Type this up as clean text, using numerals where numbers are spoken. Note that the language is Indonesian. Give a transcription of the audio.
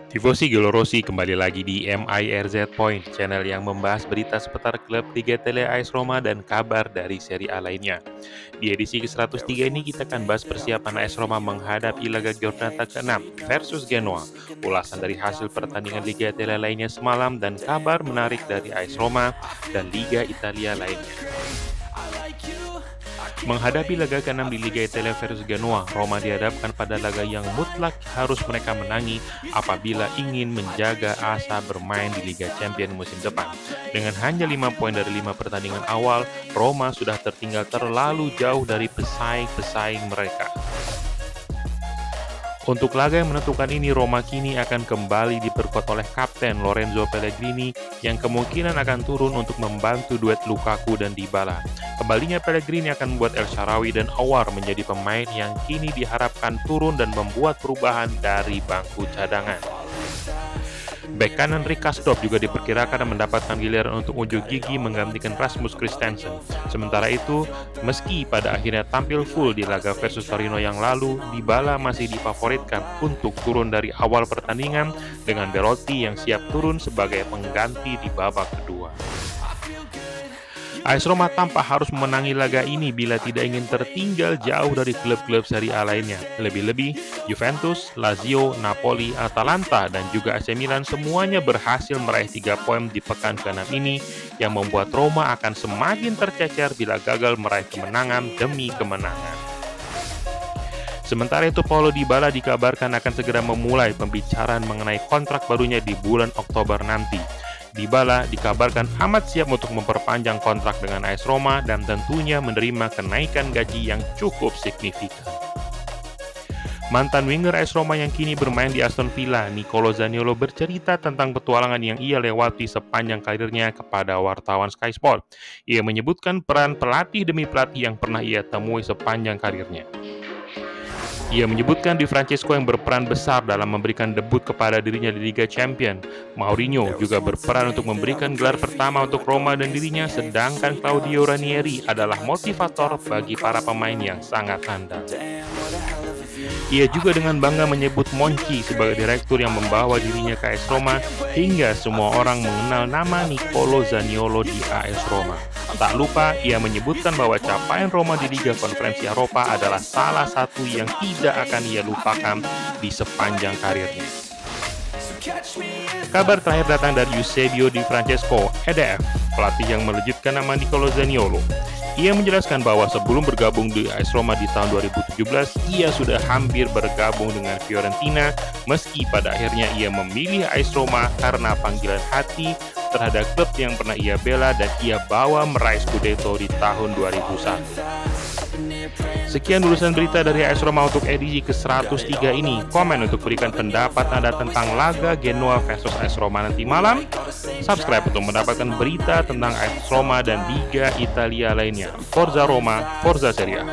Tifosi Gelorosi kembali lagi di MIRZ Point, channel yang membahas berita seputar klub Liga Tele AS Roma dan kabar dari Serie A lainnya. Di edisi ke-103 ini kita akan bahas persiapan AS Roma menghadapi laga Giornata ke-6 versus Genoa, ulasan dari hasil pertandingan Liga Tele lainnya semalam dan kabar menarik dari AS Roma dan Liga Italia lainnya. Menghadapi laga ke-6 di Liga Italia versus Genoa, Roma dihadapkan pada laga yang mutlak harus mereka menangi apabila ingin menjaga asa bermain di Liga Champions musim depan. Dengan hanya 5 poin dari 5 pertandingan awal, Roma sudah tertinggal terlalu jauh dari pesaing-pesaing mereka. Untuk laga yang menentukan ini, Roma kini akan kembali diperkuat oleh Kapten Lorenzo Pellegrini yang kemungkinan akan turun untuk membantu duet Lukaku dan Dybala. Kembalinya Pellegrini akan membuat El Shaarawy dan Aouar menjadi pemain yang kini diharapkan turun dan membuat perubahan dari bangku cadangan. Bek kanan Rick Karsdorp juga diperkirakan mendapatkan giliran untuk unjuk gigi menggantikan Rasmus Christensen. Sementara itu, meski pada akhirnya tampil full di laga versus Torino yang lalu, Dybala masih difavoritkan untuk turun dari awal pertandingan dengan Belotti yang siap turun sebagai pengganti di babak kedua. AS Roma tampak harus memenangi laga ini bila tidak ingin tertinggal jauh dari klub-klub Serie A lainnya. Lebih-lebih, Juventus, Lazio, Napoli, Atalanta, dan juga AC Milan semuanya berhasil meraih 3 poin di pekan ke-6 ini yang membuat Roma akan semakin tercecer bila gagal meraih kemenangan demi kemenangan. Sementara itu, Paulo Dybala dikabarkan akan segera memulai pembicaraan mengenai kontrak barunya di bulan Oktober nanti. Dybala dikabarkan amat siap untuk memperpanjang kontrak dengan AS Roma dan tentunya menerima kenaikan gaji yang cukup signifikan. Mantan winger AS Roma yang kini bermain di Aston Villa, Nicolo Zaniolo bercerita tentang petualangan yang ia lewati sepanjang karirnya kepada wartawan Sky Sport. Ia menyebutkan peran pelatih demi pelatih yang pernah ia temui sepanjang karirnya. Ia menyebutkan Di Francesco yang berperan besar dalam memberikan debut kepada dirinya di Liga Champions. Mourinho juga berperan untuk memberikan gelar pertama untuk Roma dan dirinya, sedangkan Claudio Ranieri adalah motivator bagi para pemain yang sangat andal. Ia juga dengan bangga menyebut Monchi sebagai direktur yang membawa dirinya ke AS Roma hingga semua orang mengenal nama Nicolo Zaniolo di AS Roma. Tak lupa, ia menyebutkan bahwa capaian Roma di Liga Konferensi Eropa adalah salah satu yang tidak akan ia lupakan di sepanjang karirnya. Kabar terakhir datang dari Eusebio Di Francesco, EDF, pelatih yang melejitkan nama Nicolo Zaniolo. Ia menjelaskan bahwa sebelum bergabung di AS Roma di tahun 2017, ia sudah hampir bergabung dengan Fiorentina, meski pada akhirnya ia memilih AS Roma karena panggilan hati terhadap klub yang pernah ia bela dan ia bawa meraih Scudetto di tahun 2001. Sekian urusan berita dari AS Roma untuk edisi ke-103 ini. Komen untuk berikan pendapat Anda tentang laga Genoa versus AS Roma nanti malam. Subscribe untuk mendapatkan berita tentang AS Roma dan Liga Italia lainnya. Forza Roma, Forza Serie A.